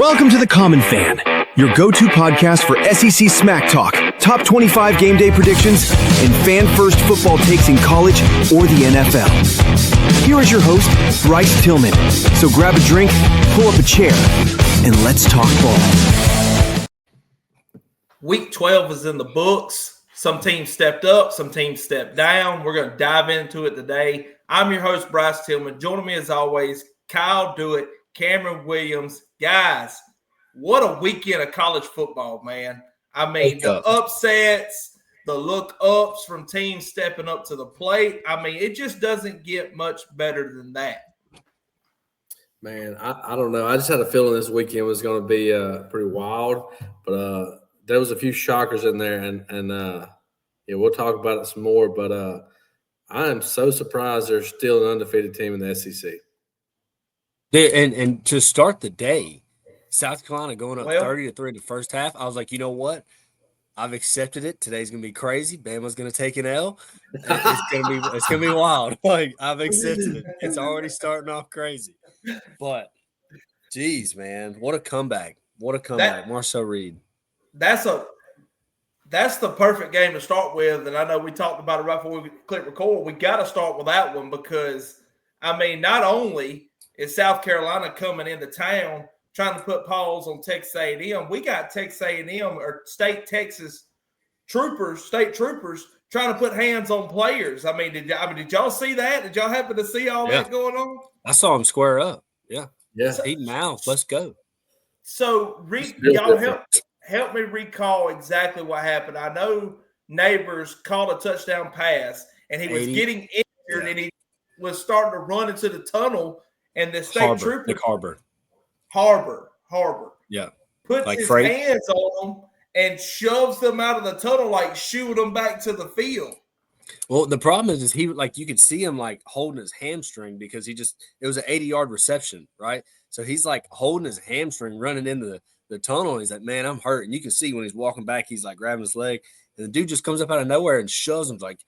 Welcome to The Common Fan, your go-to podcast for SEC smack talk, top 25 game day predictions, and fan-first football takes in college or the NFL. Here is your host, Bryce Tillman. So grab a drink, pull up a chair, and let's talk ball. Week 12 is in the books. Some teams stepped up, some teams stepped down. We're going to dive into it today. I'm your host, Bryce Tillman. Joining me as always, Kyle Dewitt, Cameron Williams. Guys, what a weekend of college football, man. I mean, the upsets, the look-ups from teams stepping up to the plate. I mean, it just doesn't get much better than that. Man, I don't know. I just had a feeling this weekend was going to be pretty wild, but there was a few shockers in there, and we'll talk about it some more. But I am so surprised there's still an undefeated team in the SEC. And to start the day, South Carolina going up 30-3 in the first half, I was like, you know what? I've accepted it. Today's gonna be crazy. Bama's gonna take an L. It's gonna be wild. Like, I've accepted it. It's already starting off crazy. But geez, man, what a comeback! What a comeback, Marcel Reed. That's the perfect game to start with, and I know we talked about it right before we click record. We got to start with that one because, I mean, not only is South Carolina coming into town trying to put paws on Texas A&M, we got Texas A&M or state troopers trying to put hands on players. I mean, did y'all see that? Did y'all happen to see all that going on? I saw him square up. Yeah. Eat mouth. Let's go. So, y'all help me recall exactly what happened. I know Neighbors called a touchdown pass, and he was getting injured, and he was starting to run into the tunnel, and the state trooper Harbor. Yeah. Puts his hands on them and shoves them out of the tunnel, like shooing them back to the field. Well, the problem is he, like, you could see him like holding his hamstring because it was an 80-yard reception, right? So he's like holding his hamstring, running into the tunnel. And he's like, man, I'm hurt. And you can see when he's walking back, he's like grabbing his leg. And the dude just comes up out of nowhere and shoves him. Like,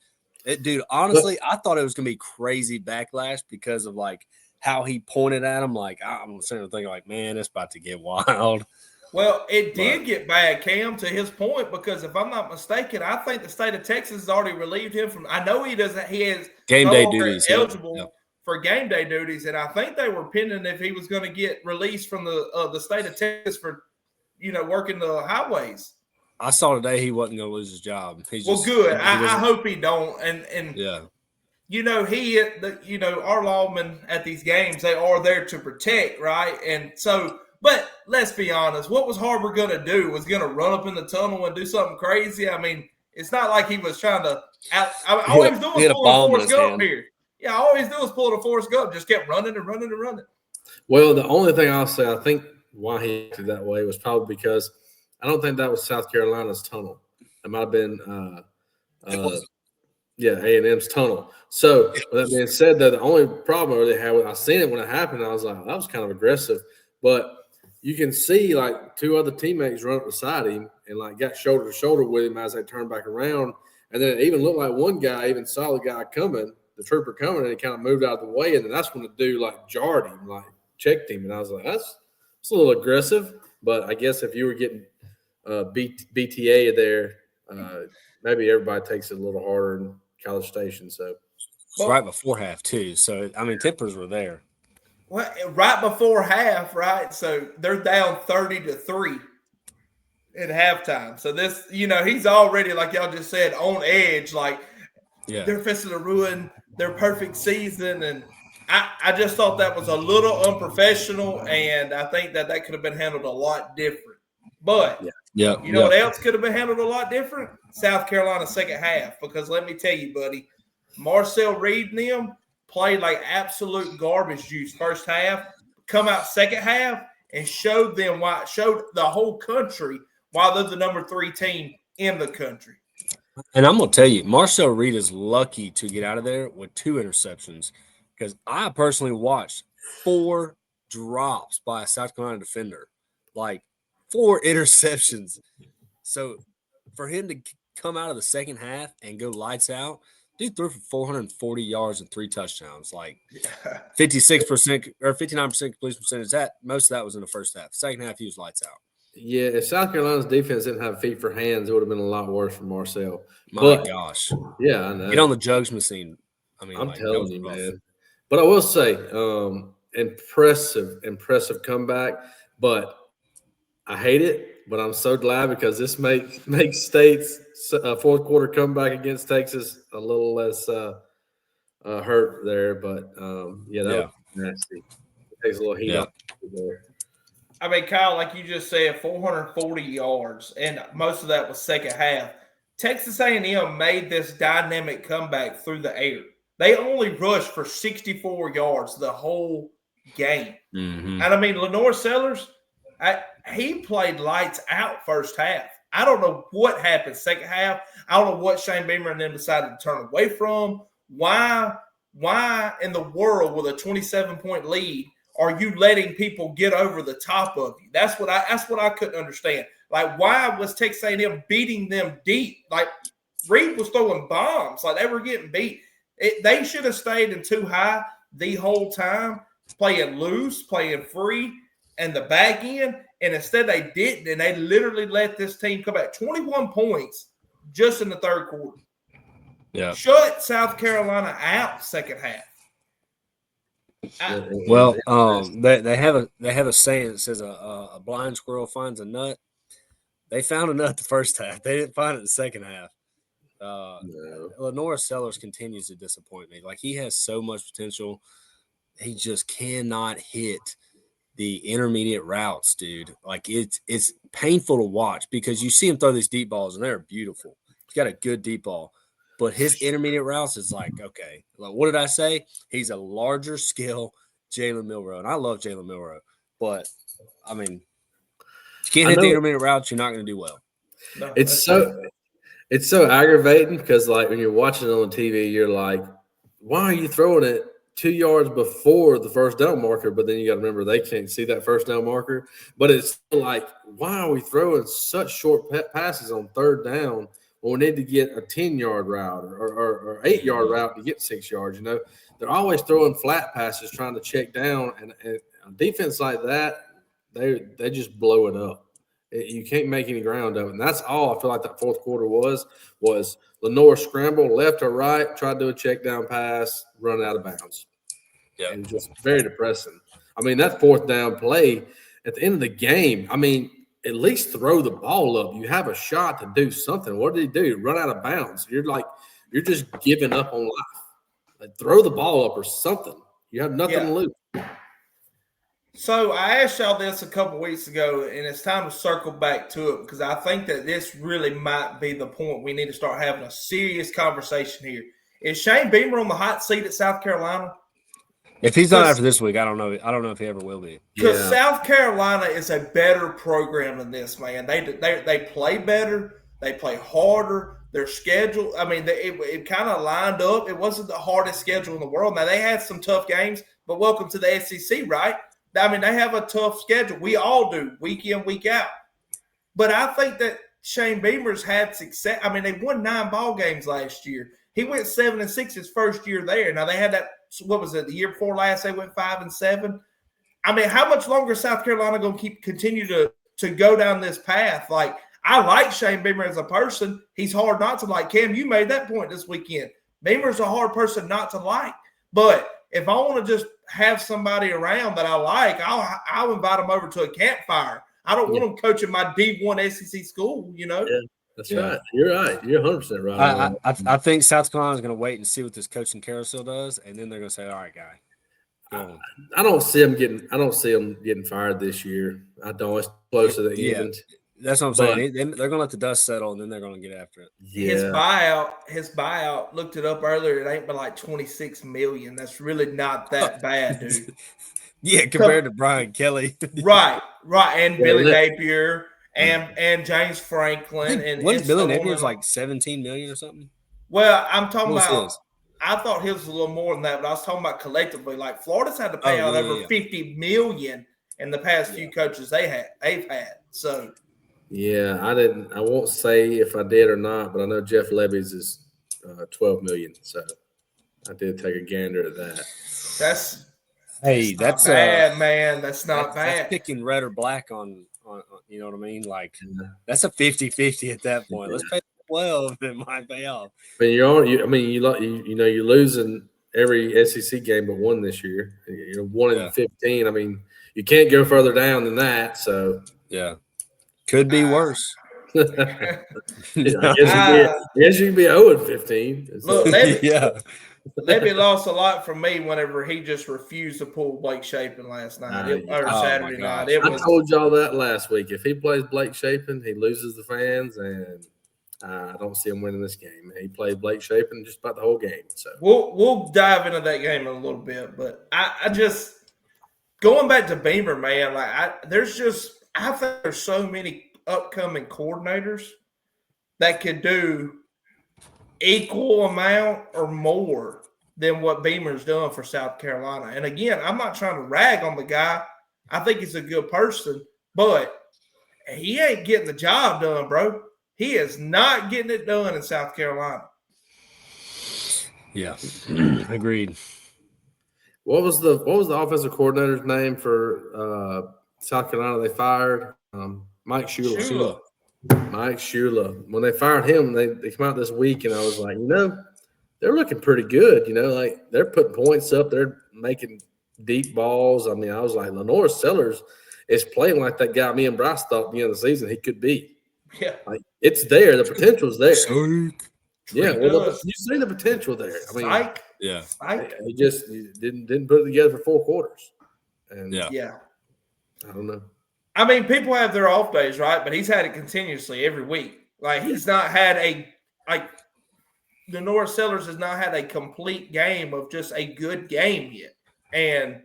dude, honestly, I thought it was going to be crazy backlash because of like how he pointed at him. Like, I'm sitting there thinking like, man, it's about to get wild. Well, it did get bad, Cam, to his point, because if I'm not mistaken, I think the state of Texas has already relieved him from – I know he is game day duties, eligible for game day duties, and I think they were pending if he was going to get released from the state of Texas for, working the highways. I saw today he wasn't going to lose his job. Good. I hope he don't. And yeah. Our lawmen at these games, they are there to protect, right? And so – but let's be honest, what was Harbor going to do? Was going to run up in the tunnel and do something crazy? I mean, it's not like he was trying to all he was doing was pulling a Forrest Gump here. Yeah, all he was doing was pulling a Forrest Gump, just kept running and running and running. Well, the only thing I'll say, I think why he acted that way was probably because I don't think that was South Carolina's tunnel. It might have been A&M's tunnel. So with that being said, though, the only problem I really had with I seen it when it happened, I was like, that was kind of aggressive. But you can see like two other teammates run up beside him and like got shoulder to shoulder with him as they turned back around. And then it even looked like one guy even saw the guy coming, the trooper coming, and he kind of moved out of the way. And then that's when the dude like jarred him, like checked him. And I was like, that's a little aggressive. But I guess if you were getting BTA there, maybe everybody takes it a little harder in College Station. So it's right before half too. So I mean, tempers were there. Well, right before half, right? So they're down 30-3 at halftime. So this, he's already, like y'all just said, on edge. Like, they're fixing to ruin their perfect season. And I just thought that was a little unprofessional, and I think that could have been handled a lot different. But what else could have been handled a lot different? South Carolina second half. Because let me tell you, buddy, Marcel Reed and them played like absolute garbage juice first half, come out second half, and showed the whole country why they're the number 3 team in the country. And I'm going to tell you, Marcel Reed is lucky to get out of there with 2 interceptions because I personally watched 4 drops by a South Carolina defender, like 4 interceptions. So for him to come out of the second half and go lights out, Dude threw for 440 yards and 3 touchdowns, like 56% or 59% completion percentage. That most of that was in the first half. Second half, he was lights out. Yeah, if South Carolina's defense didn't have feet for hands, it would have been a lot worse for Marcel. My gosh. Yeah, I know. Get on the jugs machine. I mean, I'm like, telling you, man. But I will say, impressive comeback. But I hate it, but I'm so glad because this makes State's fourth quarter comeback against Texas a little less hurt there. But that was nasty. It takes a little heat off there. I mean, Kyle, like you just said, 440 yards, and most of that was second half. Texas A&M made this dynamic comeback through the air. They only rushed for 64 yards the whole game. Mm-hmm. And I mean, Lenore Sellers, he played lights out first half. I don't know what happened second half. I don't know what Shane Beamer and them decided to turn away from. Why in the world with a 27-point lead are you letting people get over the top of you? That's what I couldn't understand. Like, why was Texas A&M beating them deep? Like, Reed was throwing bombs. Like, they were getting beat. They should have stayed in too high the whole time, playing loose, playing free, and the back end. And instead they didn't, and they literally let this team come back 21 points just in the third quarter. Yeah. Shut South Carolina out second half. Well, they have a saying that says a blind squirrel finds a nut. They found a nut the first half. They didn't find it the second half. Lenore Sellers continues to disappoint me. Like, he has so much potential. He just cannot hit the intermediate routes, dude. Like, it's painful to watch because you see him throw these deep balls and they're beautiful. He's got a good deep ball. But his intermediate routes is like, okay, like, what did I say? He's a larger scale Jalen Milroe. And I love Jalen Milroe. But, I mean, if you can't hit the intermediate routes, you're not going to do well. No, it's so aggravating because, like, when you're watching it on TV, you're like, why are you throwing it 2 yards before the first down marker? But then you got to remember they can't see that first down marker. But it's like, why are we throwing such short passes on third down when we need to get a 10-yard route or 8-yard route to get 6 yards? You know, they're always throwing flat passes trying to check down, and a defense like that, they just blow it up. You can't make any ground of it. And that's all I feel like that fourth quarter was Lenore scramble left or right, tried to do a check down pass, run out of bounds. Yeah. And just very depressing. I mean, that fourth down play at the end of the game, I mean, at least throw the ball up. You have a shot to do something. What did he do? Run out of bounds. You're just giving up on life. Like, throw the ball up or something. You have nothing to lose. So I asked y'all this a couple weeks ago, and it's time to circle back to it because I think that this really might be the point we need to start having a serious conversation here. Is Shane Beamer on the hot seat at South Carolina? If he's not after this week, I don't know. I don't know if he ever will be. Because South Carolina is a better program than this, man. They play better. They play harder. Their schedule, I mean, it kind of lined up. It wasn't the hardest schedule in the world. Now, they had some tough games, but welcome to the SEC, right? I mean, they have a tough schedule. We all do, week in, week out. But I think that Shane Beamer's had success. I mean, they won 9 ball games last year. He went 7-6 his first year there. Now, they had that, what was it, the year before last, they went 5-7. I mean, how much longer is South Carolina going to continue to go down this path? Like, I like Shane Beamer as a person. He's hard not to like. Cam, you made that point this weekend. Beamer's a hard person not to like. But if I want to just have somebody around that I like, I'll invite them over to a campfire. I don't want them coaching my D1 SEC school, you know? Yeah, that's right. You're right. You're 100% right. I think South Carolina's going to wait and see what this coaching carousel does, and then they're going to say, all right, guy. I don't see them getting fired this year. I don't. It's close to the end. That's what I'm saying. They're going to let the dust settle, and then they're going to get after it. Yeah. His buyout, looked it up earlier, it ain't but like $26 million. That's really not that bad, dude. Yeah, compared to Brian Kelly. Right. And Billy Napier and James Franklin. And Billy Napier's like $17 million or something? Well, I'm talking about – I thought his was a little more than that, but I was talking about collectively. Like, Florida's had to pay out over $50 million in the past few coaches they've had. So – yeah, I won't say if I did or not, but I know Jeff Levy's is $12 million. So I did take a gander at that. That's that's bad, man. That's not bad. That's picking red or black on you know what I mean? Like that's a 50-50 at that point. Let's pay 12, it might pay off. But you're losing every SEC game but one this year. You're 1-15. I mean, you can't go further down than that. So yeah, could be worse. I guess you can be 0-15. Look, Lebby lost a lot from me whenever he just refused to pull Blake Shapen last night or Saturday night. I told y'all that last week. If he plays Blake Shapen, he loses the fans, and I don't see him winning this game. He played Blake Shapen just about the whole game. So we'll dive into that game in a little bit, but I just going back to Beamer, man. Like I think there's so many upcoming coordinators that could do equal amount or more than what Beamer's done for South Carolina. And again, I'm not trying to rag on the guy. I think he's a good person, but he ain't getting the job done, bro. He is not getting it done in South Carolina. Yeah, agreed. What was the offensive coordinator's name for South Carolina? They fired Mike Shula. Mike Shula. When they fired him, they came out this week, and I was like, they're looking pretty good. Like they're putting points up. They're making deep balls. I mean, I was like, Lenore Sellers is playing like that guy me and Bryce thought at the end of the season he could be. Yeah. Like it's there. The potential's there. Yeah. Well, you see the potential there. I mean, he just didn't put it together for 4 quarters. And yeah. I don't know. I mean, people have their off days, right? But he's had it continuously every week. Like he's not had Lenore Sellers has not had a complete game of just a good game yet. And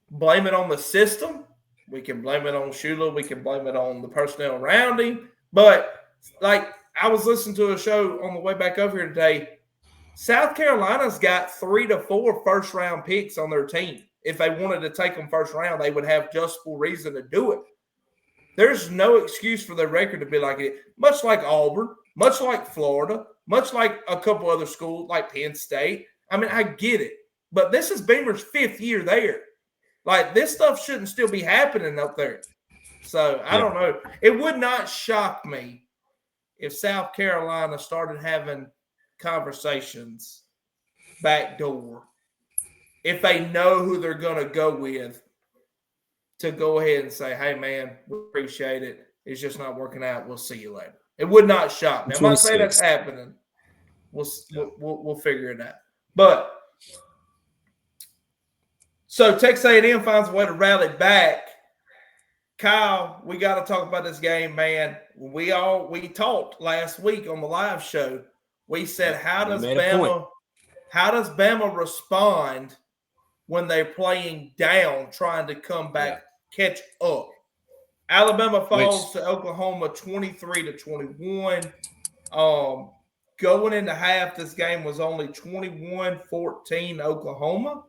blame it on the system. We can blame it on Shula. We can blame it on the personnel around him. But, like, I was listening to a show on the way back over here today. South Carolina's got 3 to 4 first-round picks on their team. If they wanted to take them first round, they would have justifiable reason to do it. There's no excuse for their record to be like it. Much like Auburn, much like Florida, much like a couple other schools like Penn State. I mean, I get it. But this is Beamer's 5th year there. Like, this stuff shouldn't still be happening up there. So, I don't know. It would not shock me if South Carolina started having conversations backdoor, if they know who they're going to go with, to go ahead and say, hey, man, we appreciate it. It's just not working out. We'll see you later. It would not shock me. I'm not saying that's happening. We'll figure it out. But so Texas A&M finds a way to rally back. Kyle, we got to talk about this game, man. We talked last week on the live show. We said, how does Bama respond when they're playing down, trying to come back, catch up? Alabama falls to Oklahoma 23-21. Going into half, this game was only 21-14 Oklahoma.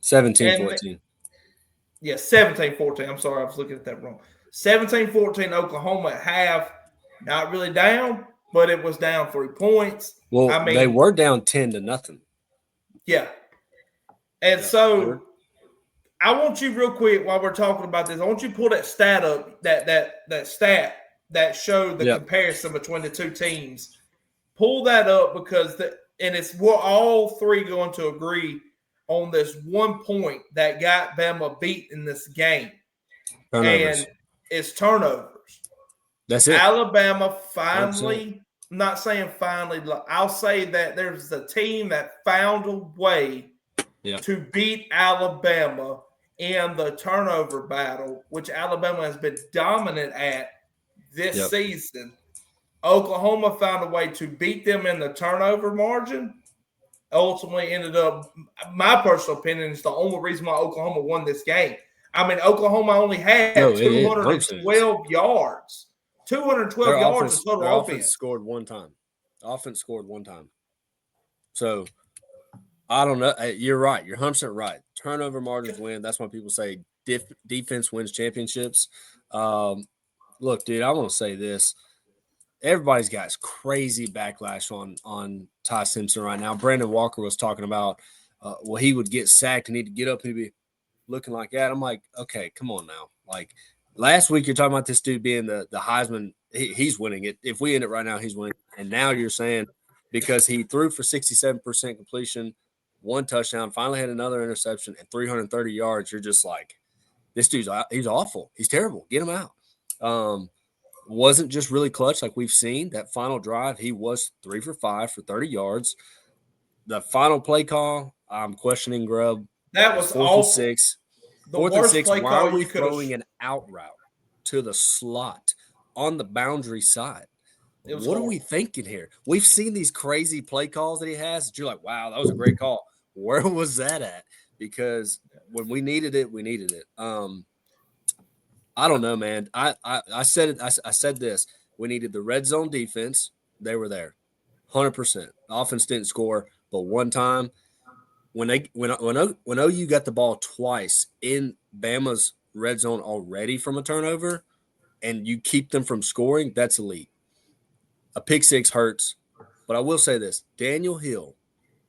17-14. Yeah, 17-14. I'm sorry, I was looking at that wrong. 17-14 Oklahoma at half. Not really down, but it was down 3 points. Well, I mean, they were down 10-0. Yeah. And so I want you real quick while we're talking about this, I want you to pull that stat up, that stat that showed the comparison between the two teams. Pull that up because we're all three going to agree on this one point that got Bama beat in this game. Turnovers. And it's turnovers. That's it. Alabama finally, I'm not saying finally, I'll say that there's a team that found a way to beat Alabama in the turnover battle, which Alabama has been dominant at this season. Oklahoma found a way to beat them in the turnover margin. Ultimately ended up, my personal opinion, is the only reason why Oklahoma won this game. I mean, Oklahoma only had 212 yards. 212 yards of total offense. Scored one time. Offense scored one time. So, I don't know. You're right. You're 100% right. Turnover margins win. That's why people say defense wins championships. Look, dude, I want to say this. everybody's got crazy backlash on Ty Simpson right now. Brandon Walker was talking about, he would get sacked and he'd get up and he'd be looking like that. I'm like, okay, come on now. Like last week, you're talking about this dude being the Heisman. He's winning it. If we end it right now, he's winning. And now you're saying because he threw for 67% completion, 1 touchdown, finally had another interception and 330 yards. You're just like, this dude's he's awful. He's terrible. Get him out. Wasn't just really clutch like we've seen. That final drive, he was 3 for 5 for 30 yards. The final play call, I'm questioning Grubb. That was 4th awful. and 6. The 4th and worst 6. play Why call are we you could have. throwing an out route to the slot on the boundary side? What are we thinking here? We've seen these crazy play calls that he has that you're like, wow, that was a great call. Where was that at? Because when we needed it, we needed it. I don't know, man. I said it. I said this. We needed the red zone defense. They were there, 100%. The offense didn't score, but one time when OU got the ball twice in Bama's red zone already from a turnover, and you keep them from scoring, that's elite. A pick 6 hurts, but I will say this: Daniel Hill,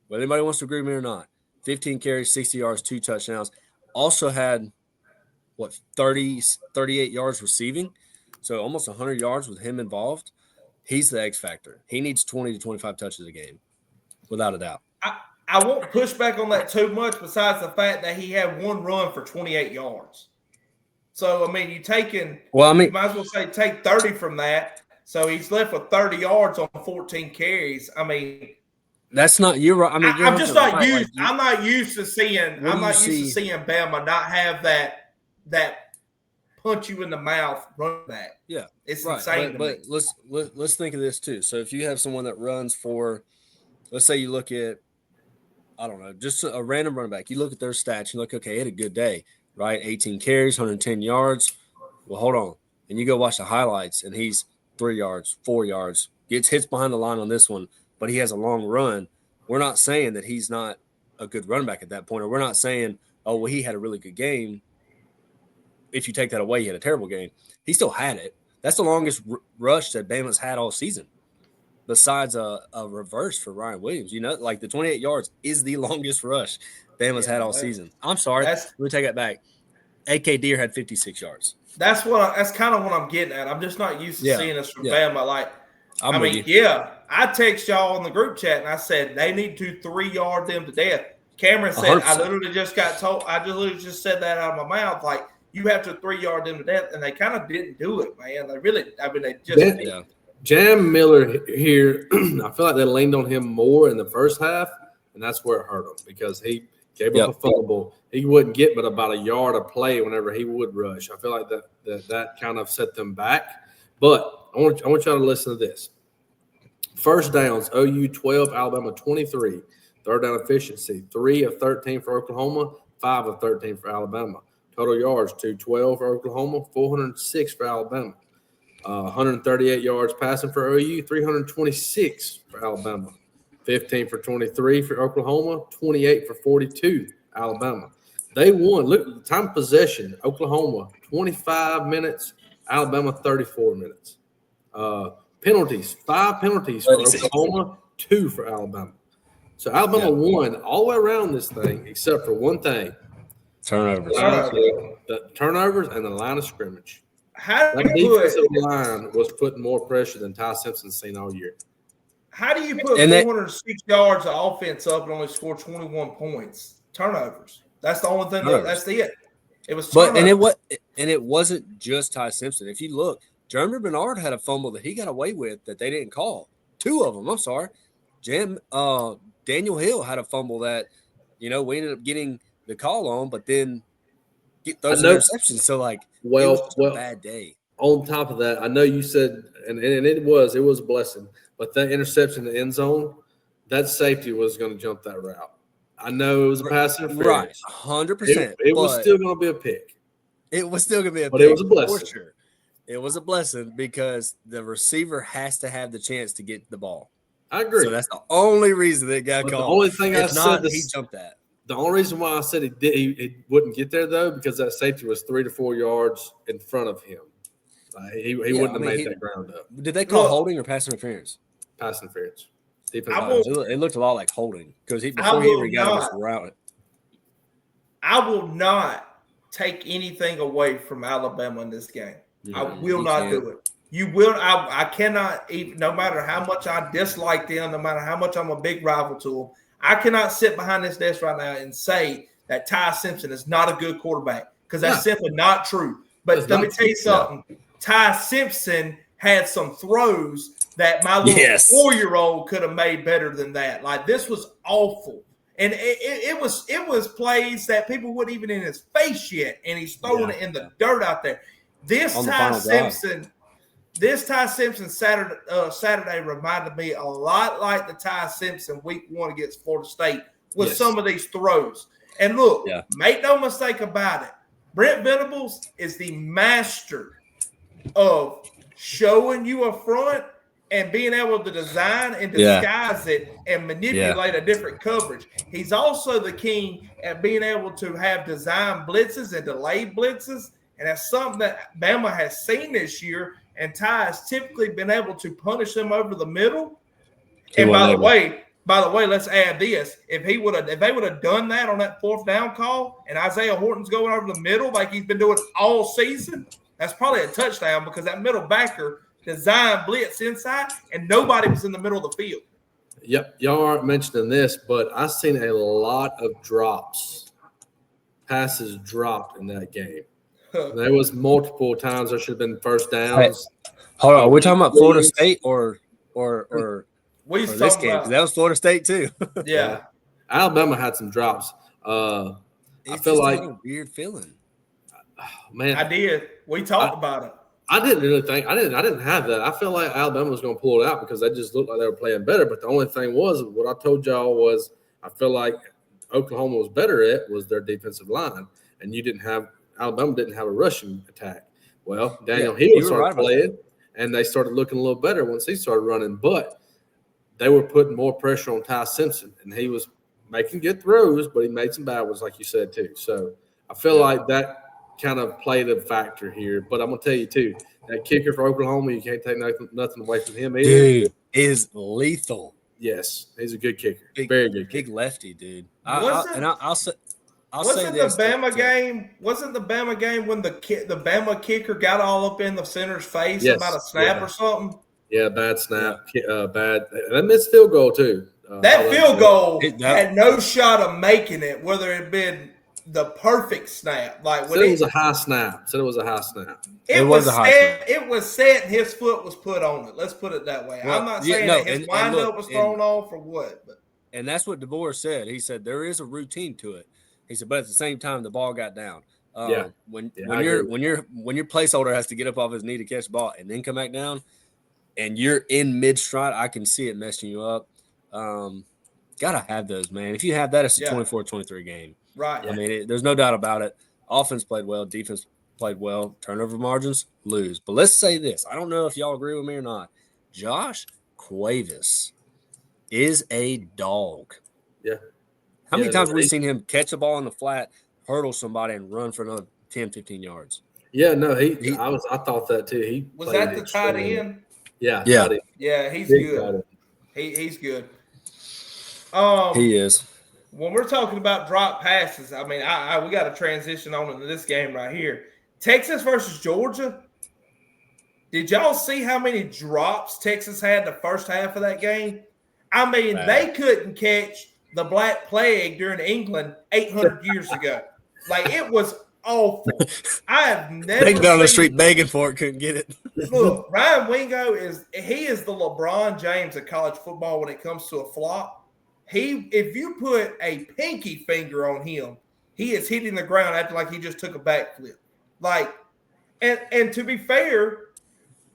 whether anybody wants to agree with me or not, 15 carries, 60 yards, 2 touchdowns, also had 38 yards receiving, so almost 100 yards with him involved. He's the X factor. He needs 20 to 25 touches a game, without a doubt. I won't push back on that too much, besides the fact that he had 1 run for 28 yards. So, I mean, you might as well say take 30 from that. So he's left with 30 yards on 14 carries. I mean, that's not you're right. I mean, I'm just not used. I'm not used to seeing. I'm not used to seeing Bama not have that punch you in the mouth run back. Yeah, it's insane. But let's think of this too. So if you have someone that runs for, let's say you look at, I don't know, just a random running back. You look at their stats. You look, okay, he had a good day, right? 18 carries, 110 yards. Well, hold on, and you go watch the highlights, and he's 3 yards, 4 yards, gets hits behind the line on this one, but he has a long run. We're not saying that he's not a good running back at that point, or we're not saying, oh, well, he had a really good game. If you take that away, he had a terrible game. He still had it. That's the longest rush that Bama's had all season, besides a reverse for Ryan Williams. You know, like the 28 yards is the longest rush Bama's had all season. I'm sorry. Let me take that back. A.K. Deere had 56 yards. That's kind of what I'm getting at. I'm just not used to seeing this from Bama. Like, I text y'all in the group chat and I said they need to 3-yard them to death. Cameron said 100%. I literally just said that out of my mouth. Like, you have to 3-yard them to death, and they kind of didn't do it, man. They really, they just didn't. Jam Miller here, I feel like they leaned on him more in the first half, and that's where it hurt him because he gave up a fumble. He wouldn't get but about a yard of play whenever he would rush. I feel like that kind of set them back. But I want y'all to listen to this. First downs, OU 12, Alabama 23. Third down efficiency, 3 of 13 for Oklahoma, 5 of 13 for Alabama. Total yards, 212 for Oklahoma, 406 for Alabama. 138 yards passing for OU, 326 for Alabama. 15 for 23 for Oklahoma, 28 for 42 Alabama. They won. Look, time of possession, Oklahoma 25 minutes, Alabama 34 minutes. Penalties, 5 penalties for Oklahoma, 2 for Alabama. So Alabama won all the way around this thing except for one thing. Turnovers. The turnovers and the line of scrimmage. That defensive line was putting more pressure than Ty Simpson's seen all year. How do you put 406 yards of offense up and only score 21 points? Turnovers. That's the only thing. That's it. It was turnovers. It wasn't just Ty Simpson. If you look, Jeremy Bernard had a fumble that he got away with that they didn't call. 2 of them. I'm sorry. Daniel Hill had a fumble that, we ended up getting the call on, but then get those interceptions. So it was just a bad day. On top of that, I know you said, and it was a blessing, but that interception in the end zone, that safety was going to jump that route. I know it was a pass interference. Right, 100%. It was still going to be a pick. It was still going to be a pick. But it was a blessing. For sure. It was a blessing because the receiver has to have the chance to get the ball. I agree. So that's the only reason it got called. The only thing he jumped that. The only reason why I said it wouldn't get there, though, because that safety was 3 to 4 yards in front of him. He wouldn't have made that ground up. Did they call holding or pass interference? Pass interference. It looked a lot like holding because before he even got him was routed. I will not take anything away from Alabama in this game. I will not do it. You will. I cannot even. No matter how much I dislike them, no matter how much I'm a big rival to them, I cannot sit behind this desk right now and say that Ty Simpson is not a good quarterback because that's simply not true. But let me tell you something. Ty Simpson had some throws that my little 4-year-old could have made better than that. Like, this was awful. And it was plays that people wouldn't even in his face yet, and he's throwing it in the dirt out there. This Ty Simpson Saturday reminded me a lot like the Ty Simpson week 1 against Florida State with some of these throws. And look, make no mistake about it, Brent Venables is the master of showing you a front and being able to design and disguise it and manipulate a different coverage. He's also the king at being able to have design blitzes and delayed blitzes, and that's something that Bama has seen this year, and Ty has typically been able to punish them over the middle. And by the way, let's add this. If they would have done that on that 4th down call and Isaiah Horton's going over the middle like he's been doing all season, that's probably a touchdown because that middle backer design blitz inside, and nobody was in the middle of the field. Yep, y'all aren't mentioning this, but I've seen a lot of passes dropped in that game. There was multiple times there should have been first downs. Hey, hold on, are we talking about Florida State or this game? That was Florida State too. Yeah, Alabama had some drops. I feel like a weird feeling. Man, I did. We talked about it. I didn't really think I didn't have that. I felt like Alabama was going to pull it out because they just looked like they were playing better. But the only thing was what I told y'all was I feel like Oklahoma was better at was their defensive line, and Alabama didn't have a rushing attack. Well, Daniel Hill started playing, and they started looking a little better once he started running. But they were putting more pressure on Ty Simpson, and he was making good throws, but he made some bad ones, like you said too. So I feel like that kind of played a factor here. But I'm gonna tell you too, that kicker for Oklahoma, you can't take nothing away from him either. Dude is lethal. Yes, he's a good kicker. Very good kicker. Big lefty, dude. Wasn't the Bama game when the Bama kicker got all up in the center's face about a snap or something? Yeah, bad snap, bad. That missed field goal too. That field goal had no shot of making it, whether it had been the perfect snap. Like when it was a high snap. It was a high snap. It was set and his foot was put on it. Let's put it that way. Well, I'm not saying that his windup was thrown off or what. But. And that's what DeVore said. He said there is a routine to it. He said, but at the same time, the ball got down. When your placeholder has to get up off his knee to catch the ball and then come back down, and you're in mid stride, I can see it messing you up. Gotta have those, man. If you have that, it's a 24-23 game. Right. I mean, there's no doubt about it. Offense played well. Defense played well. Turnover margins, lose. But let's say this. I don't know if y'all agree with me or not. Josh Cuevas is a dog. Yeah. How many times have we seen him catch the ball in the flat, hurdle somebody, and run for another 10, 15 yards? Yeah, no, I thought that too. Was that the tight end? Yeah. Yeah, he's good. He's good. He is. When we're talking about drop passes, I mean, we got to transition on into this game right here. Texas versus Georgia. Did y'all see how many drops Texas had the first half of that game? I mean, they couldn't catch the Black Plague during England 800 years ago. Like, it was awful. I have never seen down the street begging for it, couldn't get it. Look, Ryan Wingo is the LeBron James of college football when it comes to a flop. If you put a pinky finger on him, he is hitting the ground acting like he just took a backflip. Like, and to be fair,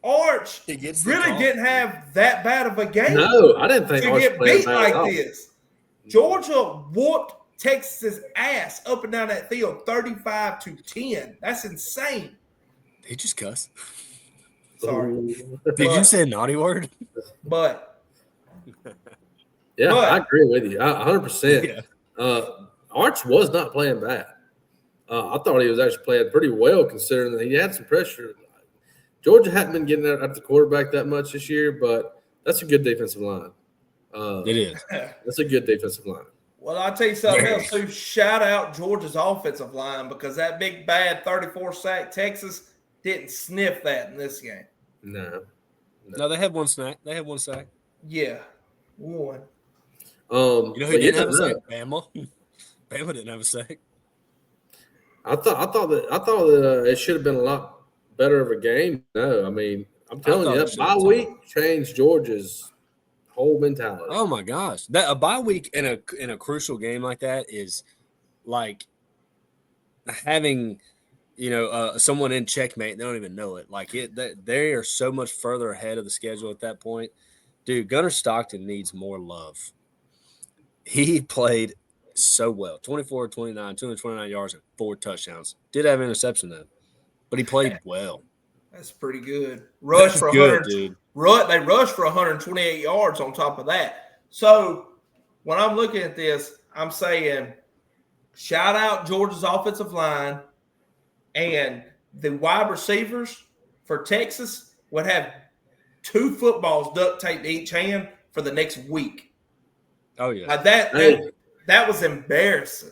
Arch really didn't have that bad of a game. No, I didn't think to Arch get played beat bad like this. Georgia whooped Texas's ass up and down that field 35-10. That's insane. Did you just cuss? Sorry. Did you say a naughty word? But I agree with you. 100%. Arch was not playing bad. I thought he was actually playing pretty well considering that he had some pressure. Georgia hadn't been getting at the quarterback that much this year, but that's a good defensive line. It is. That's a good defensive line. Well, I'll tell you something else, too. Shout out Georgia's offensive line because that big, bad 34-sack Texas didn't sniff that in this game. No, they had one sack. Yeah, one. You know who didn't have a sack? Bama. Bama didn't have a sack. I thought that it should have been a lot better of a game. No, I mean, I'm telling you, that bye week changed Georgia's whole mentality. Oh my gosh, that a bye week in a crucial game like that is like having someone in checkmate. They don't even know it. Like they are so much further ahead of the schedule at that point. Dude, Gunnar Stockton needs more love. He played so well. 24, 29, 229 yards and 4 touchdowns. Did have an interception though, but he played well. That's pretty good. Rush for 100. Dude. They rushed for 128 yards on top of that. So when I'm looking at this, I'm saying shout out Georgia's offensive line, and the wide receivers for Texas would have 2 footballs duct taped to each hand for the next week. Oh yeah, that was embarrassing.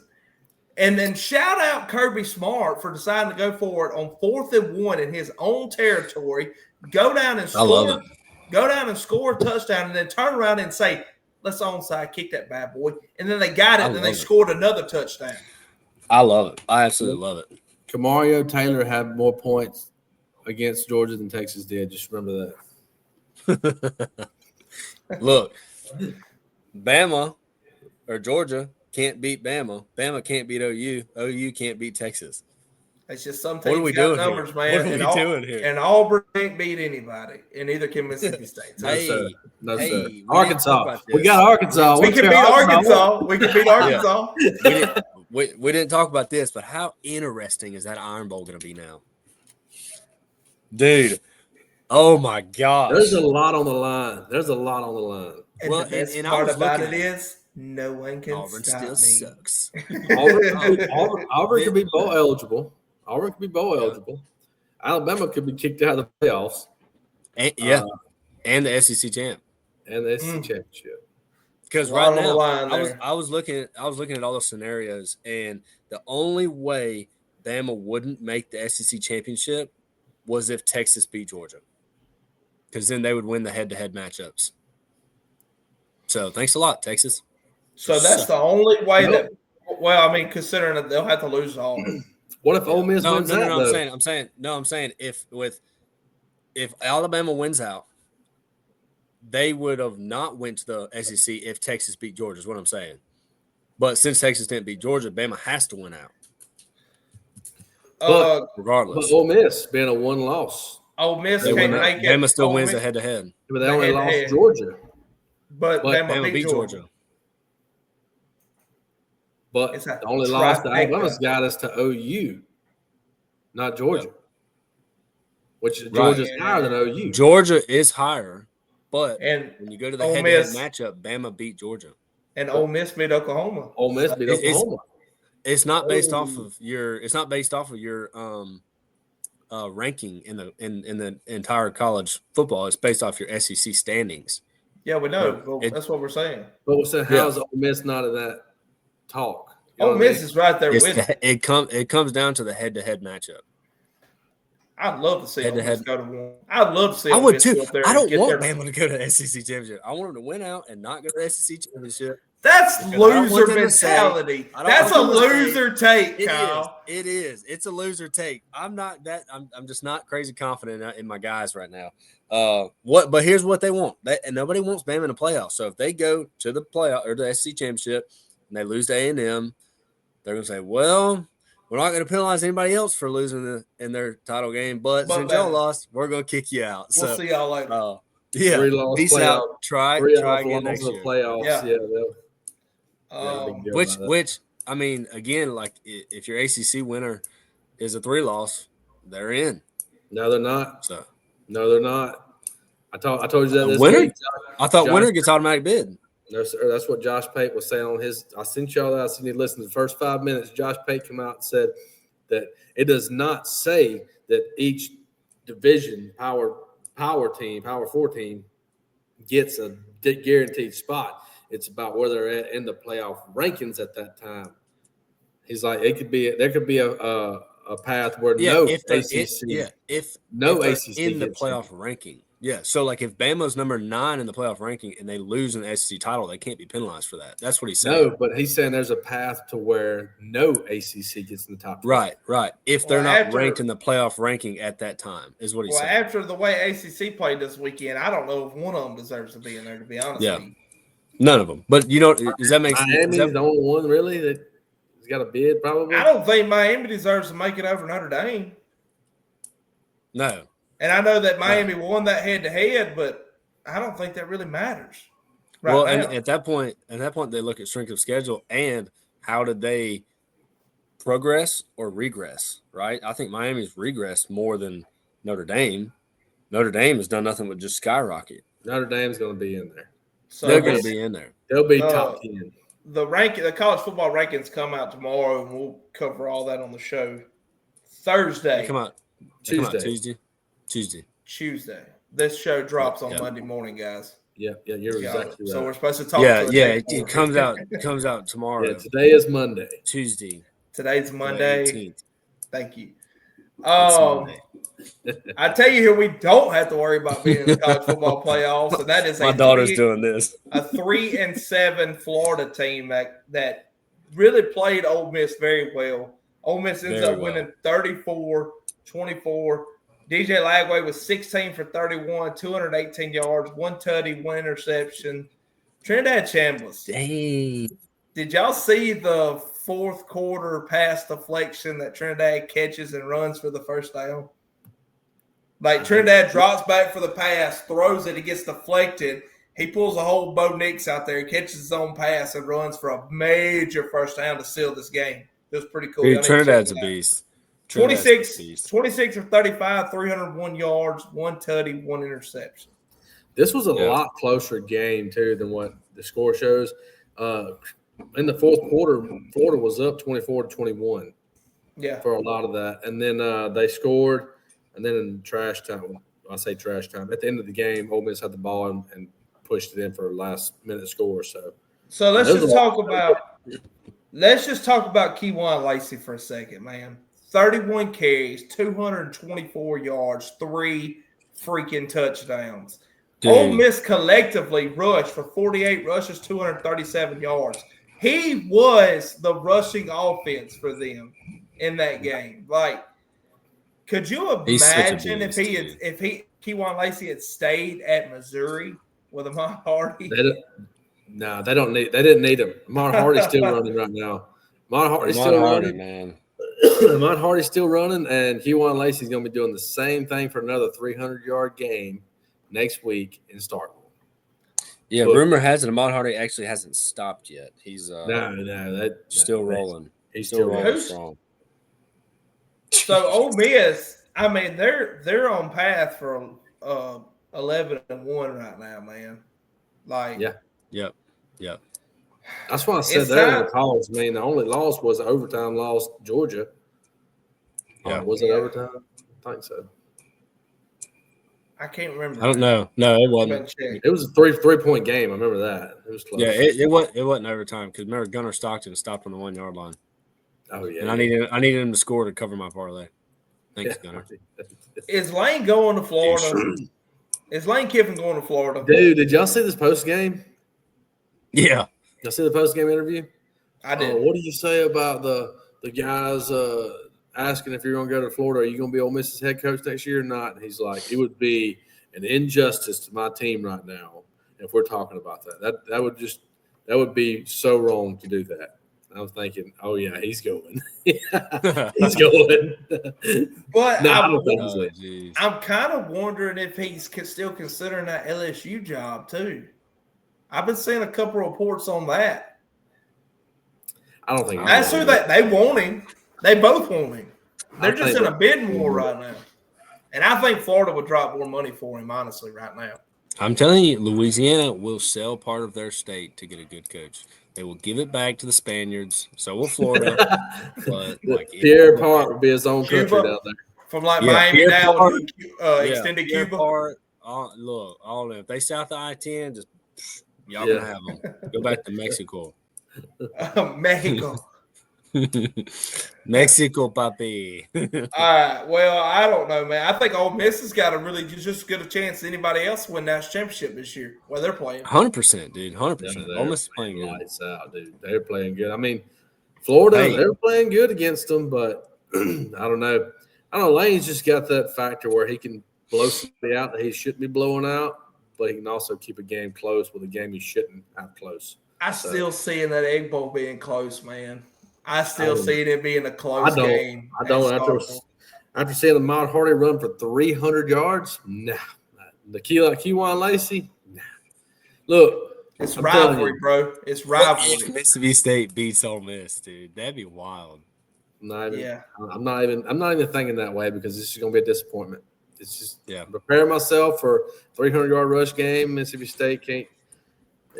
And then shout out Kirby Smart for deciding to go for it on 4th and 1 in his own territory. Go down and score. Go down and score a touchdown, and then turn around and say, "Let's onside kick that bad boy." And then they got it, and then they scored another touchdown. I love it. I absolutely love it. Kamario Taylor had more points against Georgia than Texas did. Just remember that. Look, Bama or Georgia can't beat Bama. Bama can't beat OU. OU can't beat Texas. It's just some teams got numbers, here? man. What are we doing here? And Auburn ain't beat anybody, and neither can Mississippi State. No, sir. Arkansas. We got Arkansas. We can beat Arkansas. We can beat Arkansas. We didn't talk about this, but how interesting is that Iron Bowl going to be now? Dude, oh my gosh. There's a lot on the line. And the best part about it is no one can Auburn stop me. Sucks. Auburn could be bowl eligible. Alabama could be kicked out of the playoffs. And the SEC champ. And the SEC championship. Because right now, I was looking at all those scenarios, and the only way Bama wouldn't make the SEC championship was if Texas beat Georgia, because then they would win the head-to-head matchups. So thanks a lot, Texas. So that's the only way that. Well, I mean, considering that they'll have to lose all. What if Ole Miss wins out? I'm saying if Alabama wins out, they would have not went to the SEC if Texas beat Georgia, is what I'm saying. But since Texas didn't beat Georgia, Bama has to win out. Regardless. But Ole Miss being a one loss. Ole Miss can't make it. Bama still wins the head-to-head. But they only lost Georgia. But Bama beat Georgia. But the only loss that Alabama's got us to OU, not Georgia. Which Georgia's higher than OU. Georgia is higher, but when you go to the head-to-head matchup, Bama beat Georgia. And Ole Miss beat Oklahoma. It's not based off of your ranking in the entire college football. It's based off your SEC standings. Yeah, we know. That's what we're saying. But we're saying, how is Ole Miss not in that talk? Ole Miss is right there with it. It comes down to the head-to-head matchup. I'd love to see Ole Miss go to one. I'd love to see. I would too. I don't want Bama to go to the SEC championship. I want them to win out and not go to the SEC championship. That's loser mentality. That's a loser take, Kyle. It is. It's a loser take. I'm not that. I'm just not crazy confident in my guys right now. But here's what they want. And nobody wants Bama in the playoffs. So if they go to the playoff or the SEC championship and they lose to A&M, they're gonna say, well, we're not going to penalize anybody else for losing in their title game, but since y'all lost, we're going to kick you out. We'll see y'all later. Peace out. Try again next year. Playoffs. Which I mean, again, like if your ACC winner is a 3-loss, they're in. No, they're not. No, they're not. I told you that this winner? week. I thought winner gets automatic bid. No, sir. That's what Josh Pate was saying on his. I sent y'all that. I sent you to listen to the first 5 minutes. Josh Pate came out and said that it does not say that each division power team, power 4 team gets a guaranteed spot. It's about where they're at in the playoff rankings at that time. He's like, there could be a path where no ACC in the playoff ranking. Yeah, so like if Bama's number 9 in the playoff ranking and they lose an SEC title, they can't be penalized for that. That's what he's saying. No, but he's saying there's a path to where no ACC gets in the top 10. Right. If they're not ranked in the playoff ranking at that time, is what he's saying. After the way ACC played this weekend, I don't know if one of them deserves to be in there, to be honest with you. None of them. But, does that make sense? Miami's the only one, really, that has got a bid, probably? I don't think Miami deserves to make it over Notre Dame. No. And I know that Miami won that head-to-head, but I don't think that really matters. And at that point, they look at strength of schedule and how did they progress or regress, right? I think Miami's regressed more than Notre Dame. Notre Dame has done nothing but just skyrocket. Notre Dame's going to be in there. So they're going to be in there. They'll be top 10. The college football rankings come out tomorrow, and we'll cover all that on the show Thursday. They come out Tuesday. Tuesday. This show drops on Monday morning, guys. Yeah, you're exactly right. So we're supposed to talk. It comes out tomorrow. Yeah, today is Monday. Tuesday. Today's Monday. Thank you. I tell you here, we don't have to worry about being in the college football playoffs, and that is my daughter's doing this. A 3-7 Florida team that really played Ole Miss very well. Ole Miss ends up winning 34-24. DJ Lagway was 16 for 31, 218 yards, 1 tutty, 1 interception. Trinidad Chambliss. Dang. Did y'all see the fourth quarter pass deflection that Trinidad catches and runs for the first down? Like Trinidad drops back for the pass, throws it, it gets deflected. He pulls a whole Bo Nix out there, catches his own pass, and runs for a major first down to seal this game. It was pretty cool. Dude, Trinidad's a beast. 26 or 35, 301 yards, 1 tutty, 1 interception. This was a lot closer game, too, than what the score shows. In the fourth quarter, Florida was up 24-21 for a lot of that. And then they scored, and then in trash time, I say trash time, at the end of the game, Ole Miss had the ball and pushed it in for a last-minute score. So let's just talk about Keywan Lacey for a second, man. 31 carries, 224 yards, 3 freaking touchdowns. Dude. Ole Miss collectively rushed for 48 rushes, 237 yards. He was the rushing offense for them in that game. Like, could you imagine if Keywan Lacey had stayed at Missouri with Ahmad Hardy? They didn't need him. Ahmad Hardy's still running right now. Ahmad Hardy's still running, man. Ahmad Hardy's still running, and Keywan Lacey's going to be doing the same thing for another 300-yard game next week in Starkville. Yeah, rumor has it Ahmad Hardy actually hasn't stopped yet. He's still rolling. He's still rolling strong. So Ole Miss, I mean, they're on path for 11-1 right now, man. Like, Yep. That's why I said there in the college. I mean, the only loss was an overtime loss, Georgia. Yeah, was it overtime? I think so. I can't remember. I don't know. No, it wasn't. It was a three-point game. I remember that. It was close. Yeah, it wasn't overtime because remember Gunnar Stockton stopped on the 1 yard line. Oh yeah. And I needed him to score to cover my parlay. Thanks, Gunnar. Is Lane going to Florida? Is Lane Kiffin going to Florida? Dude, did y'all see this post game? Yeah. Y'all see the post game interview? I did. What do you say about the guys asking if you're going to go to Florida? Are you going to be Ole Miss's head coach next year or not? And he's like, it would be an injustice to my team right now if we're talking about that. That would be so wrong to do that. I was thinking, oh yeah, he's going. He's going. But no, I don't think he's I'm kind of wondering if he's still considering that LSU job too. I've been seeing a couple reports on that. I don't think that's who they want him. They both want him. They're just in a bidding war right now. And I think Florida would drop more money for him, honestly, right now. I'm telling you, Louisiana will sell part of their state to get a good coach. They will give it back to the Spaniards. So will Florida. But Pierre Park will be his own country down there. from like Miami down to extended Pier Cuba. Park, look, all of them. If they south of I-10, just y'all can have them. Go back to Mexico. Mexico. Mexico, papi. All right. Well, I don't know, man. I think Ole Miss has got a really just as good a chance as anybody else to win national championship this year. Well, they're playing 100%, dude. 100%. Ole Miss is playing good. Lights out, dude. They're playing good. I mean, Florida, they're playing good against them, but I don't know. Lane's just got that factor where he can blow somebody out that he shouldn't be blowing out, but he can also keep a game close with a game he shouldn't have close. Still seeing that Egg Bowl being close, man. I still see it being a close game. I don't. After seeing Ahmad Hardy run for 300 yards, nah. The Kewan Lacey, nah. Look, it's rivalry, bro. It's rivalry. Mississippi State beats Ole Miss, dude. That'd be wild. I'm not even thinking that way because this is going to be a disappointment. It's just prepare myself for 300-yard rush game. Mississippi State can't.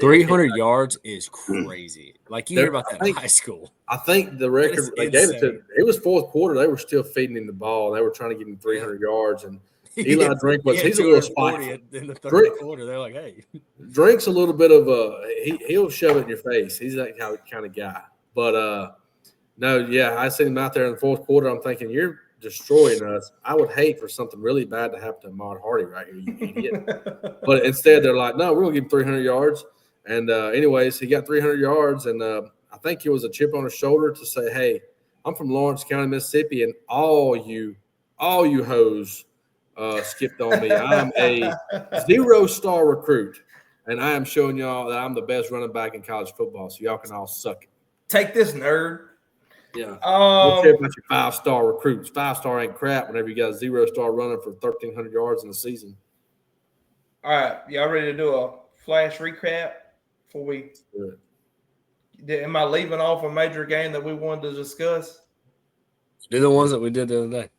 300 yards is crazy. Like you hear about that in high school. I think the record they gave it to. It was fourth quarter. They were still feeding him the ball. They were trying to get him 300 yards. And Eli Drinkwas, he's a little spiky. In the third quarter, they're like, "Hey, Drink's a little bit of a he'll shove it in your face. He's that kind of guy." But I seen him out there in the fourth quarter. I'm thinking you're destroying us. I would hate for something really bad to happen to Ahmad Hardy right here, you idiot. But instead, they're like, "No, we're gonna give him 300 yards." And anyways, he got 300 yards, and I think it was a chip on his shoulder to say, "Hey, I'm from Lawrence County, Mississippi, and all you hoes skipped on me. I'm a 0-star recruit, and I am showing y'all that I'm the best running back in college football. So y'all can all suck it. Take this, nerd." Yeah. Don't care about your 5-star recruits. 5-star ain't crap whenever you got a 0-star running for 1,300 yards in a season. All right, y'all ready to do a flash recap? Before we am I leaving off a major game that we wanted to discuss? Do the ones that we did the other day.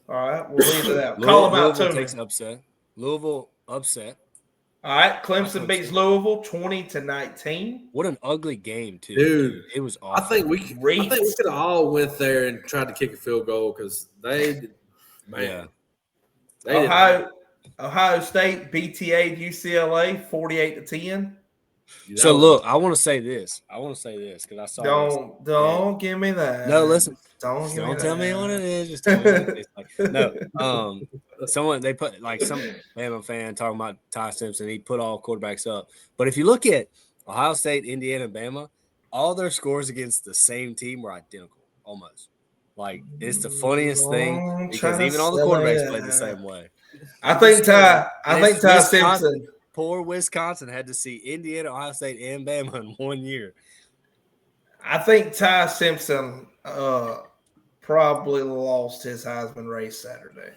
All right, we'll leave it out. Call them out too. Takes an upset. Louisville upset. All right, Clemson beats Louisville 20-19. What an ugly game, too. Dude, it was awful. I think we could have all went there and tried to kick a field goal because they Ohio State BTA'd UCLA 48-10. So look, I want to say this because I saw. Don't give me that. No, listen. Don't tell me what it is. Just tell me. No. Someone they put like some Bama fan talking about Ty Simpson. He put all quarterbacks up, but if you look at Ohio State, Indiana, and Bama, all their scores against the same team were identical, almost. Like it's the funniest thing because even all the quarterbacks played the same way. I think Ty Simpson. Poor Wisconsin had to see Indiana, Ohio State, and Bama in 1 year. I think Ty Simpson probably lost his Heisman race Saturday.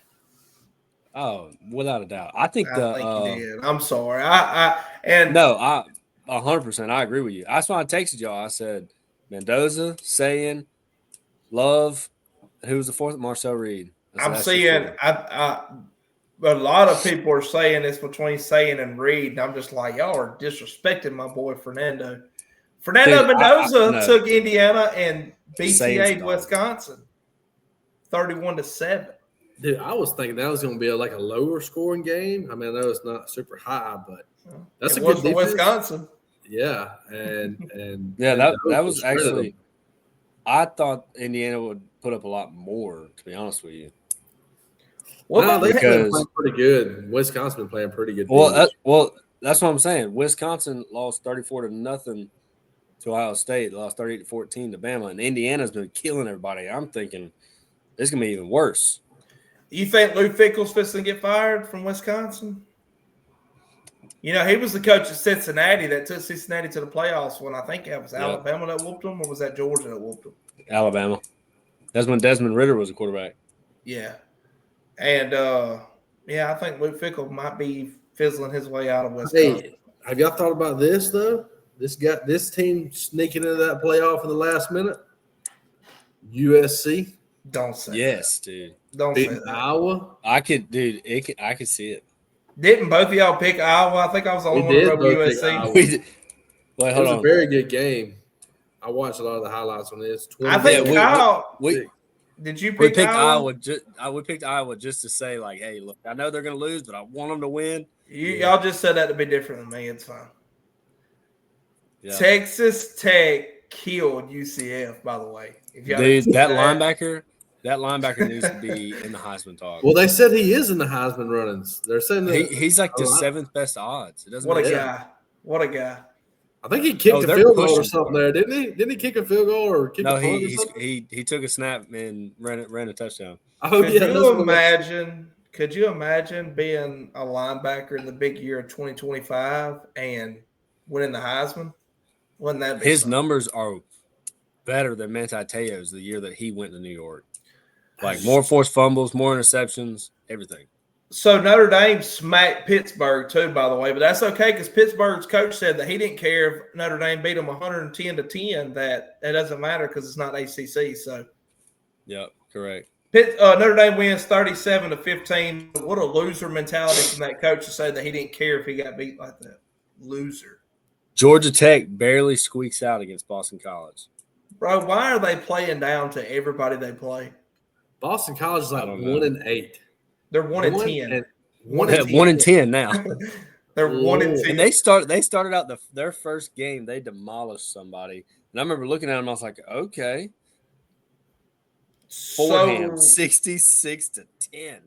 Oh, without a doubt. I think he did. I'm sorry. 100%. I agree with you. That's why I texted y'all. I said Mendoza, Sayin, Love. Who was the fourth? Marcel Reed. I'm seeing. But a lot of people are saying it's between Sayin and Reed, and I'm just like, y'all are disrespecting my boy Fernando. Mendoza took Indiana and BCA'd Wisconsin 31-7. Dude, I was thinking that was going to be a lower scoring game. I mean, I know it's not super high, but that's a good defense. Wisconsin. Yeah, and that was actually. I thought Indiana would put up a lot more. To be honest with you. Well, they've been playing pretty good. Wisconsin been playing pretty good. Well, that's what I'm saying. Wisconsin lost 34-0 to Ohio State. They lost 38-14 to Bama, and Indiana's been killing everybody. I'm thinking it's gonna be even worse. You think Lou Fickell's fixing to get fired from Wisconsin? You know, he was the coach of Cincinnati that took Cincinnati to the playoffs when I think it was Alabama that whooped them, or was that Georgia that whooped them? Alabama. That's when Desmond Ridder was a quarterback. Yeah. And, I think Lou Fickell might be fizzling his way out of Wisconsin. Hey, have y'all thought about this, though? This team sneaking into that playoff in the last minute? USC? Don't say yes, dude. Don't say that. Iowa? I could see it. Didn't both of y'all pick Iowa? I think I was the only one who wrote USC. Wait, hold on. It was a very good game. I watched a lot of the highlights on this. I think Kyle Did you We pick picked Iowa? We picked Iowa just to say, like, hey, look, I know they're going to lose, but I want them to win. Y'all just said that to be different than me. It's fine. Yeah. Texas Tech killed UCF, by the way. Dude, that linebacker needs to be in the Heisman talk. Well, they said he is in the Heisman runnings. They're saying that he's like the 7th best odds. It doesn't What a make sense. guy. What a guy. I think he kicked a they're field goal or pushing something for there, didn't he? Didn't he kick a field goal or kick a punt or he something? he took a snap and ran a touchdown. Oh, Could you imagine being a linebacker in the big year of 2025 and winning the Heisman? Wouldn't that be His something? numbers are better than Manti Te'o's the year that he went to New York. Like more forced fumbles, more interceptions, everything. So Notre Dame smacked Pittsburgh too, by the way, but that's okay because Pittsburgh's coach said that he didn't care if Notre Dame beat them 110-10. That doesn't matter because it's not ACC. So, yep, correct. Notre Dame wins 37-15. What a loser mentality from that coach to say that he didn't care if he got beat like that. Loser. Georgia Tech barely squeaks out against Boston College. Bro, why are they playing down to everybody they play? Boston College is like 1-8. They're 1-10. 1-10 now. They're 1-10. And they started out their first game. They demolished somebody, and I remember looking at them. I was like, okay. Fordham 66-10,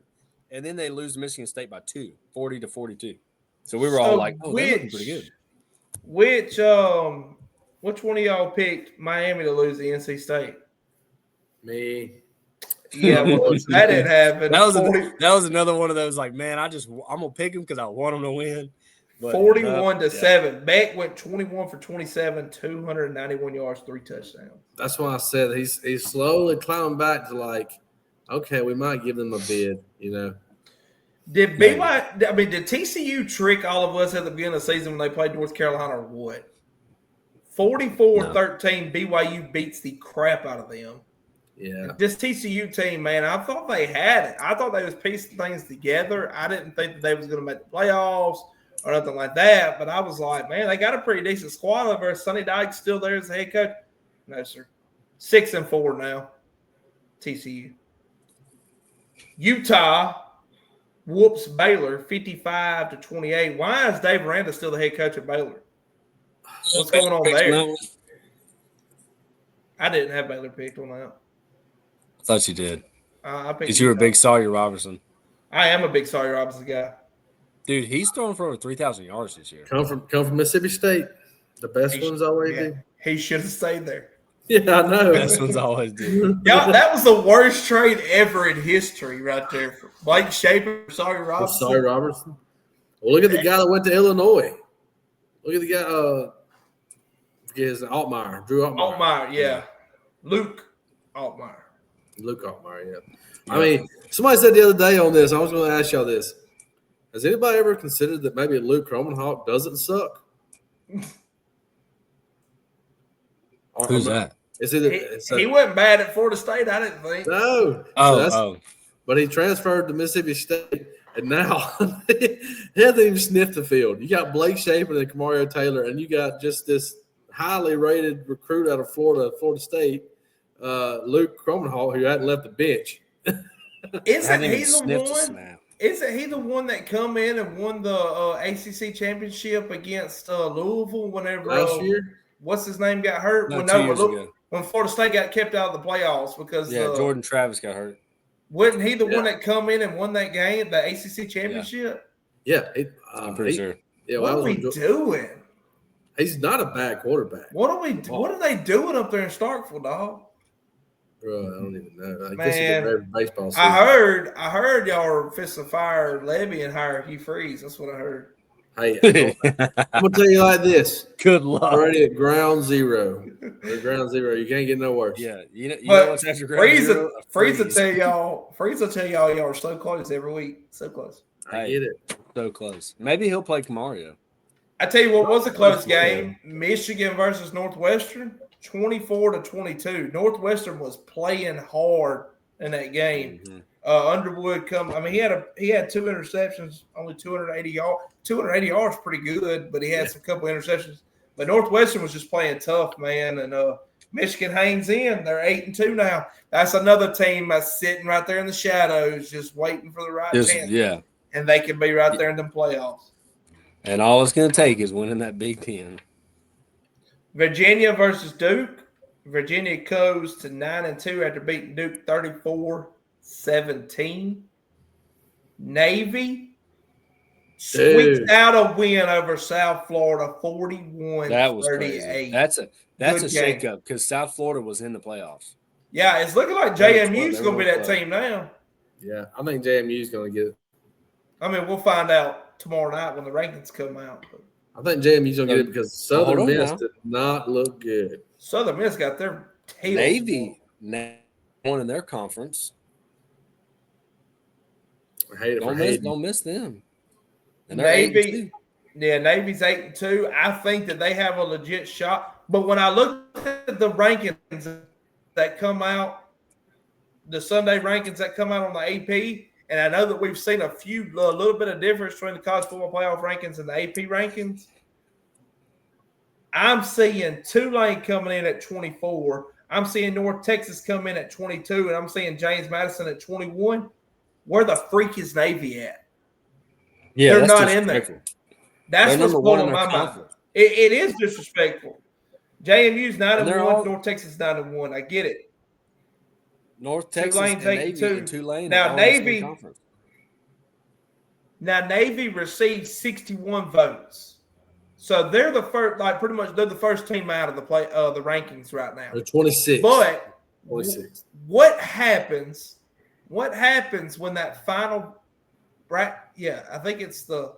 and then they lose Michigan State by 2, 40-42. So we were all like, "Oh, they're looking pretty good." Which one of y'all picked Miami to lose the NC State? Me. Yeah, well, that didn't happen. That was another one of those like, man, I'm gonna pick them because I want them to win. 41-7. Beck went 21 for 27, 291 yards, 3 touchdowns. That's why I said he's slowly climbing back to like, okay, we might give them a bid, you know. Did TCU trick all of us at the beginning of the season when they played North Carolina or what? 44-13, BYU beats the crap out of them. Yeah. This TCU team, man, I thought they had it. I thought they was piecing things together. I didn't think that they was going to make the playoffs or nothing like that. But I was like, man, they got a pretty decent squad over there. Sonny Dykes still there as the head coach. No, sir. 6-4 now. TCU. Utah whoops Baylor 55-28. Why is Dave Aranda still the head coach of Baylor? What's going on there? I didn't have Baylor picked on that. I thought you did. Because you were a big Sawyer Robertson. I am a big Sawyer Robertson guy. Dude, he's throwing for over 3,000 yards this year. Come from Mississippi State. The best ones always do. He should have stayed there. Yeah, I know. The best ones always do. Yeah, that was the worst trade ever in history right there. For Blake Shaper, Sawyer Robertson. Well, look at the guy that went to Illinois. Look at the guy, his Altmaier, Drew Altmaier. Altmaier, yeah. Luke Altmaier, yeah. I mean, somebody said the other day on this, I was going to ask y'all this. Has anybody ever considered that maybe Luke Cromenhawk doesn't suck? Who's that? He wasn't bad at Florida State, I didn't think. No. But he transferred to Mississippi State, and now he hasn't even sniffed the field. You got Blake Shapen and Kamario Taylor, and you got just this highly rated recruit out of Florida State, Luke Cromenhall, who hadn't left the bench. Isn't he the one that come in and won the ACC championship against Louisville whenever last year? What's his name got hurt? When Florida State got kept out of the playoffs because Jordan Travis got hurt. Wasn't he the one that come in and won that game, the ACC championship? Yeah, I'm pretty sure. Yeah, what are we doing? He's not a bad quarterback. What are they doing up there in Starkville, dog? Bro, I don't even know. I guess guess it's baseball season. I heard y'all were fisting fire Levy and hire Hugh Freeze. That's what I heard. Hey, I'm gonna tell you like this. Good luck. Already at ground zero. At ground zero, you can't get no worse. Yeah, you know what's after ground zero? Freeze will tell y'all y'all are so close every week. So close. I get it. So close. Maybe he'll play Kamario. I tell you what was a close game. Michigan versus Northwestern, 24-22. Northwestern was playing hard in that game. Mm-hmm. Underwood he had 2 interceptions, only 280 yards. 280 yards pretty good, but he had some couple interceptions. But Northwestern was just playing tough, man. And Michigan hangs in. They're 8-2 now. That's another team that's sitting right there in the shadows, just waiting for the right chance. Yeah. And they can be right there in the playoffs. And all it's going to take is winning that Big Ten. Virginia versus Duke. Virginia goes to 9-2 after beating Duke 34-17. Navy squeaked out a win over South Florida 41-38. That was crazy. That's a shakeup because South Florida was in the playoffs. Yeah, it's looking like JMU's going to be that team now. Yeah, I think JMU's going to get it. I mean, we'll find out tomorrow night when the rankings come out. I think JMU's going to get it because Southern Miss did not look good. Southern Miss got their tails. Navy won in their conference. Don't miss them. And Navy, Navy's 8-2. I think that they have a legit shot. But when I look at the rankings that come out, the Sunday rankings that come out on the AP, and I know that we've seen a little bit of difference between the college football playoff rankings and the AP rankings. I'm seeing Tulane coming in at 24. I'm seeing North Texas come in at 22, and I'm seeing James Madison at 21. Where the freak is Navy at? Yeah, they're not in there. That's what's blowing my mind. It is disrespectful. JMU's 9-1, North Texas 9-1. I get it. North Texas Tulane's and Navy and Tulane. Now Navy received 61 votes. So they're the first, pretty much they're the first team out of the rankings right now. They're 26. But 26. What happens when that final bracket? Yeah, I think it's it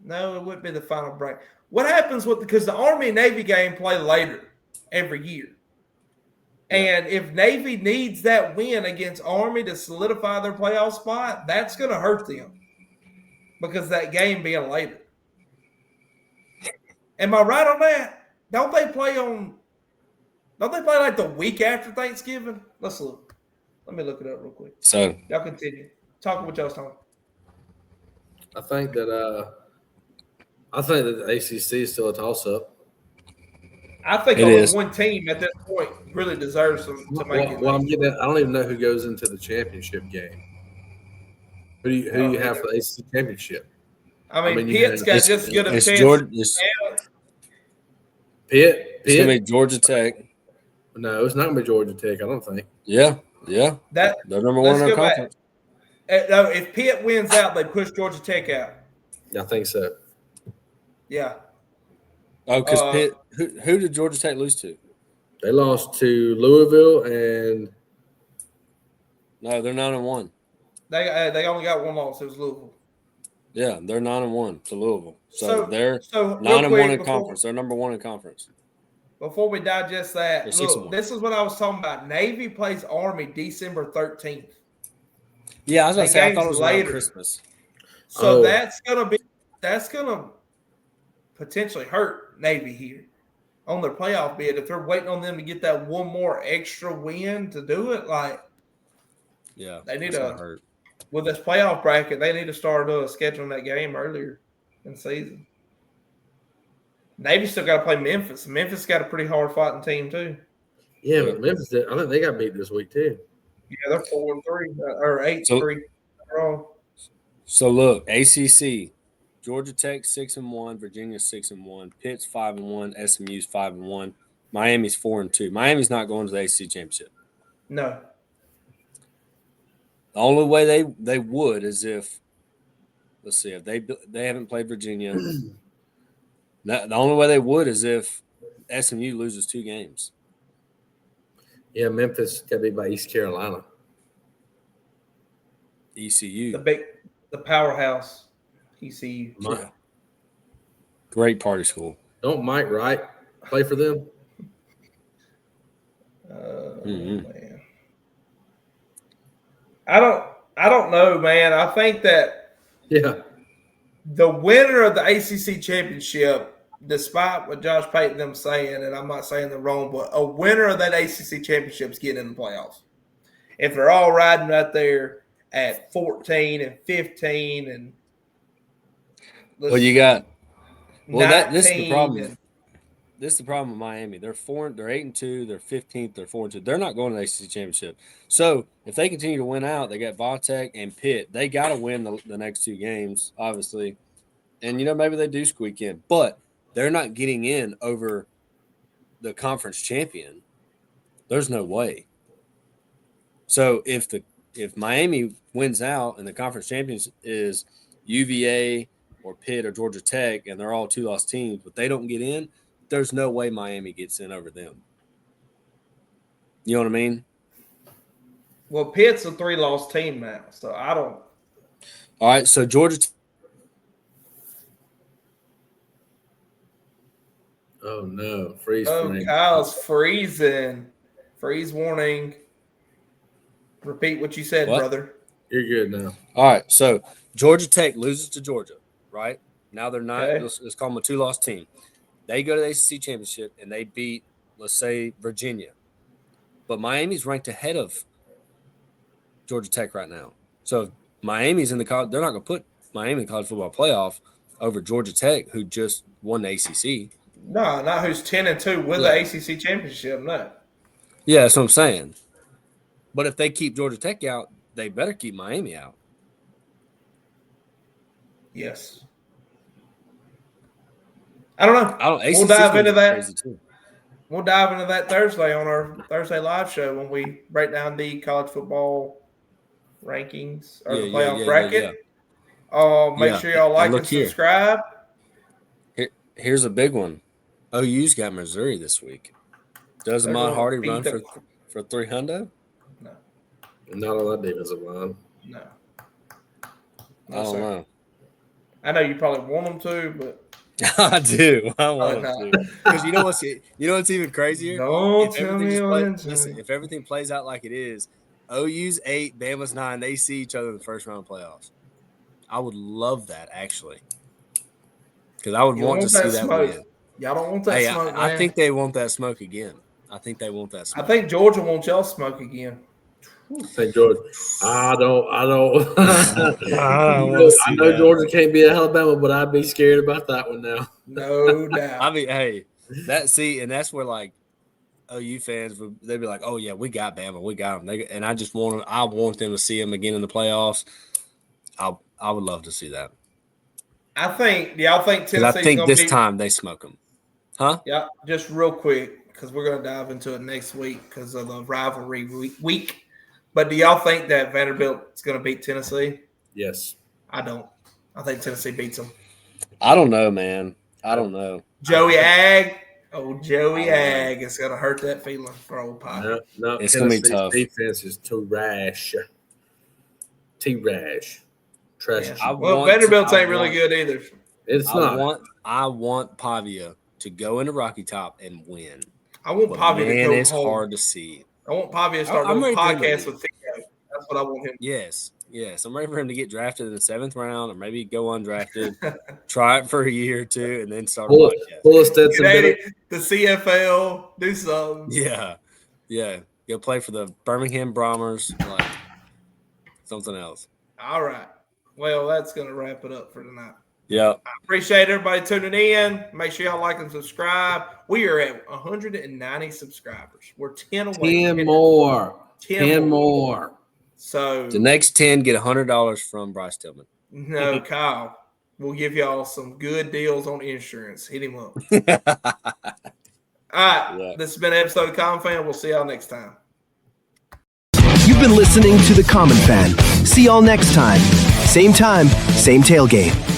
wouldn't be the final bracket. What happens because the Army and Navy game play later every year. And if Navy needs that win against Army to solidify their playoff spot, that's going to hurt them because that game being later. Am I right on that? Don't they play like the week after Thanksgiving? Let's look. Let me look it up real quick. So y'all continue. Talk what y'all was talking. I think that the ACC is still a toss-up. I think only one team at this point really deserves to make it. Well, I'm getting that. I don't even know who goes into the championship game. Who do you have for the ACC championship? I mean Pitt's got just as good a chance. Pitt. It's going to be Georgia Tech. No, it's not going to be Georgia Tech, I don't think. Yeah. They're number one in their conference. No, if Pitt wins out, they push Georgia Tech out. I think so. Yeah. Oh, because Pitt. Who did Georgia Tech lose to? They lost to Louisville and. No, they're 9-1. They only got one loss. It was Louisville. Yeah, they're 9-1 to Louisville. So they're 9-1 in conference. They're number one in conference. Before we digest that, look, this is what I was talking about. Navy plays Army December 13th. Yeah, I was going to say I thought it was later Christmas. So that's gonna potentially hurt Navy here on their playoff bid if they're waiting on them to get that one more extra win to do it. They need to with this playoff bracket. They need to start scheduling that game earlier in the season. Navy still got to play Memphis. Memphis got a pretty hard fighting team too. Yeah, but Memphis, I think they got beat this week too. Yeah, they're 4-3 or 8-3. So look, ACC, Georgia Tech 6-1, Virginia 6-1, Pitt's 5-1, SMU's 5-1, Miami's 4-2. Miami's not going to the ACC championship. No. The only way they would is if they haven't played Virginia. The only way they would is if SMU loses 2 games. Yeah, Memphis got beat by East Carolina. ECU. The powerhouse, ECU. Yeah. Great party school. Don't Mike Wright play for them? Man. I don't know, man. I think that the winner of the ACC championship, despite what Josh Payton them saying, and I'm not saying they're wrong, but a winner of that ACC championship is getting in the playoffs. If they're all riding right there at 14 and 15 and this is the problem. this is the problem with Miami. They're 8-2, they're 15th, they're 4-2. They're not going to the ACC championship. So if they continue to win out, they got Vatech and Pitt. They got to win the next 2 games, obviously. And maybe they do squeak in, but they're not getting in over the conference champion. There's no way. So if Miami wins out and the conference champions is UVA or Pitt or Georgia Tech, and they're all 2-loss teams, but they don't get in, there's no way Miami gets in over them. You know what I mean? Well, Pitt's a 3-loss team now, so I don't. All right, so Georgia. Oh no, freeze! Kyle's freezing. Freeze warning. Repeat what you said, brother. You're good now. All right, so Georgia Tech loses to Georgia, right? Now they're not. Okay. Let's call them a 2-loss team. They go to the ACC championship and they beat, let's say, Virginia. But Miami's ranked ahead of Georgia Tech right now. So if Miami's in the college, they're not going to put Miami in the college football playoff over Georgia Tech, who just won the ACC. No, not who's 10-2 with the ACC championship. No. Yeah, that's what I'm saying. But if they keep Georgia Tech out, they better keep Miami out. Yes. I don't know. We'll dive into that. We'll dive into that Thursday on our Thursday live show when we break down the college football rankings or the playoff bracket. Make sure y'all like and subscribe. Here's a big one. OU's got Missouri this week. Does Ahmad Hardy run for 300? No. Not on that defensive line. No. I don't know. I know you probably want them to, but I do. I want them to. Because you know what's even crazier? Don't tell me listen, if everything plays out like it is, OU's 8, Bama's 9, they see each other in the first round of playoffs. I would love that, actually. Because I would want to see that win. Y'all don't want that smoke, man. I think they want that smoke again. I think they want that smoke. I think Georgia wants y'all smoke again. St. George. I don't. I know Georgia can't be Alabama, but I'd be scared about that one now. No doubt. I mean, hey, and that's where like OU fans they'd be like, oh yeah, we got Bama, we got them. And I want them to see them again in the playoffs. I would love to see that. Do y'all think Tennessee's I think this time they smoke them, huh? Yeah, just real quick because we're gonna dive into it next week because of the rivalry week. But do y'all think that Vanderbilt is going to beat Tennessee? Yes. I don't. I think Tennessee beats them. I don't know, man. I don't know. Joey Ag. Oh, Joey Ag is going to hurt that feeling for old Pie. No, it's going to be tough. Defense is too rash. Trash. Yeah. Well, Vanderbilt ain't really good either. It's not. I want Pavia to go into Rocky Top and win. I want Pavia to go it's home. Hard to see. I want Pavia to start doing podcasts with Theo. That's what I want him to do. Yes. I'm ready for him to get drafted in the 7th round or maybe go undrafted, try it for a year or two, and then start a podcast. The CFL, do something. Yeah. Go play for the Birmingham Bombers, like something else. All right. Well, that's going to wrap it up for tonight. Yeah. I appreciate everybody tuning in. Make sure y'all like and subscribe. We are at 190 subscribers. We're 10 away. 10 more. 10 more. So the next 10 get $100 from Bryce Tillman. No, Kyle. We'll give y'all some good deals on insurance. Hit him up. All right. Yeah. This has been an episode of Common Fan. We'll see y'all next time. You've been listening to The Common Fan. See y'all next time. Same time, same tailgate.